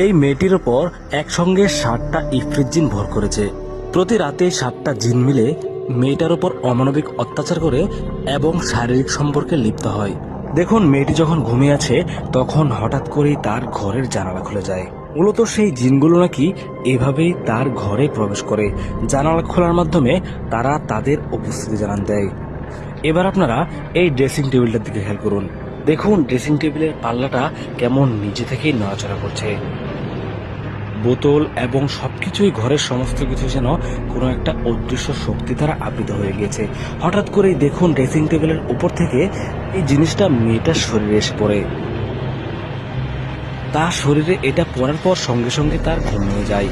এই মেয়েটির ওপর একসঙ্গে 7টা ইফরিত জিন ভর করেছে। প্রতি রাতে 7টা জিন মিলে মেয়েটার ওপর অমানবিক অত্যাচার করে এবং শারীরিক সম্পর্কে লিপ্ত হয়। দেখুন, মেয়েটি যখন ঘুমিয়ে আছে তখন হঠাৎ করেই তার ঘরের জানালা খুলে যায়। মূলত সেই জিনগুলো নাকি এভাবেই তার ঘরে প্রবেশ করে। জানালা খোলার মাধ্যমে তারা তাদের উপস্থিতি জানান দেয়। এবার আপনারা এই ড্রেসিং টেবিলটার দিকে খেয়াল করুন। দেখুন, ড্রেসিং টেবিলের পাল্লাটা কেমন নিজে থেকেই নড়াচড়া করছে। বোতল এবং সবকিছুই, ঘরের সমস্ত কিছু যেন কোনো একটা অদৃশ্য শক্তি দ্বারা আবৃত হয়ে গিয়েছে। হঠাৎ করেই দেখুন, ড্রেসিং টেবিলের উপর থেকে এই জিনিসটা মেয়েটার শরীরে এসে পড়ে। তার শরীরে এটা পড়ার পর সঙ্গে সঙ্গে তার ঘুম ভেঙে যায়।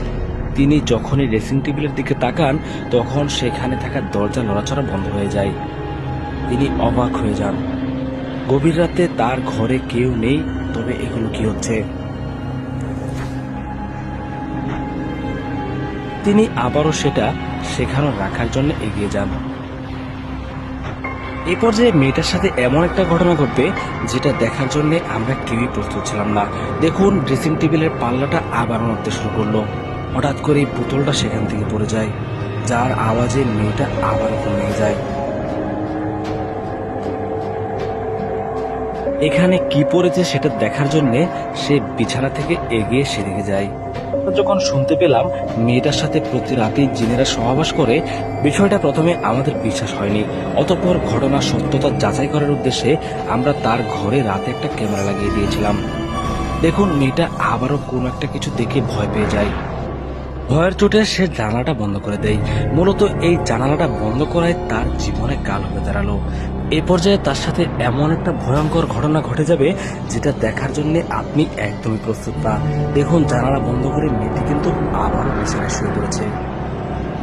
তিনি যখনই ড্রেসিং টেবিলের দিকে তাকান তখন সেখানে থাকা দরজা নড়াচড়া বন্ধ হয়ে যায়। তিনি অবাক হয়ে যান। গভীর রাতে তার ঘরে কেউ নেই, তবে এগুলো কি হচ্ছে? তিনি আবারও সেটা সেখানে রাখার জন্য এগিয়ে যান। এই পর্যায়ে মেয়েটার সাথে এমন একটা ঘটনা ঘটবে যেটা দেখার জন্য আমরা কেউই প্রস্তুত ছিলাম না। দেখুন, ড্রেসিং টেবিলের পাল্লাটা আবার নড়তে শুরু করলো। হঠাৎ করে বোতলটা সেখান থেকে পড়ে যায়, যার আওয়াজে মেয়েটা আবারও ঘুমিয়ে যায়। এখানে কি পড়েছে সেটা দেখার জন্য সে বিছানা থেকে এগিয়ে সেদিকে যায়। যখন শুনতে পেলাম মেয়েটার সাথে প্রতি রাতেই জিনেরা সহবাস করে, বিষয়টা প্রথমে আমাদের বিশ্বাস হয়নি। অতঃপর ঘটনার সত্যতা যাচাই করার উদ্দেশ্যে আমরা তার ঘরে রাতে একটা ক্যামেরা লাগিয়ে দিয়েছিলাম। দেখুন, মেয়েটা আবারও কোনো একটা কিছু দেখে ভয় পেয়ে যায়। ভয়ের চোটে সে জানালাটা বন্ধ করে দেয়। মূলত এই জানালাটা বন্ধ করায় তার জীবনে কাল হয়ে দাঁড়ালো। এ পর্যায়ে তার সাথে এমন একটা ভয়ঙ্কর ঘটনা ঘটে যাবে যেটা দেখার জন্য আপনি একদমই প্রস্তুত না। দেখুন, জানালা বন্ধ করে মেয়েটি কিন্তু আবারও বিছানায় শুয়ে পড়েছে।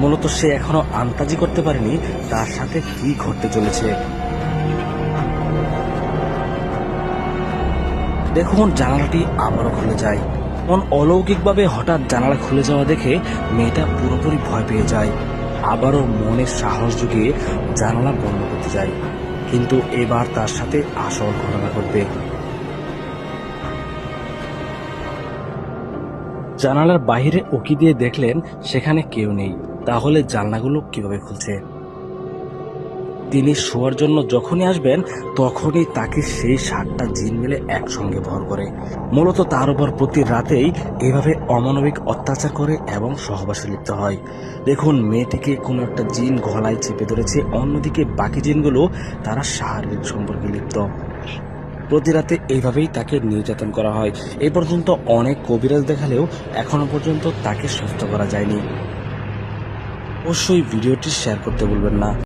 মূলত সে এখনো আন্দাজি করতে পারেনি তার সাথে কি ঘটতে চলেছে। দেখুন, জানালাটি আবারও খুলে যায়। অলৌকিকভাবে হঠাৎ জানালা খুলে যাওয়া দেখে মেয়েটা পুরোপুরি ভয় পেয়ে যায়। আবারও মনে সাহস জুগিয়ে জানালা বন্ধ করতে যায়, কিন্তু এবার তার সাথে আসল ঘটনা ঘটবে। জানালার বাইরে উকি দিয়ে দেখলেন সেখানে কেউ নেই। তাহলে জানলাগুলো কিভাবে খুলছে? তিনি শোয়ার জন্য যখনই আসবেন তখনই তাকে সেই 7টা জিন মিলে একসঙ্গে ভর করে। মূলত তার উপর প্রতি রাতেই এভাবে অমানবিক অত্যাচার করে এবং সহবাসে লিপ্ত হয়। দেখুন, মেয়েটিকে কোনো একটা জিন গলায় চেপে ধরেছে, অন্যদিকে বাকি জিনগুলো তারা শারীরিক সম্পর্কে লিপ্ত। প্রতি রাতে এইভাবেই তাকে নির্যাতন করা হয়। এ পর্যন্ত অনেক কবিরাজ দেখালেও এখনো পর্যন্ত তাকে সুস্থ করা যায়নি। অবশ্যই ভিডিওটি শেয়ার করতে ভুলবেন না।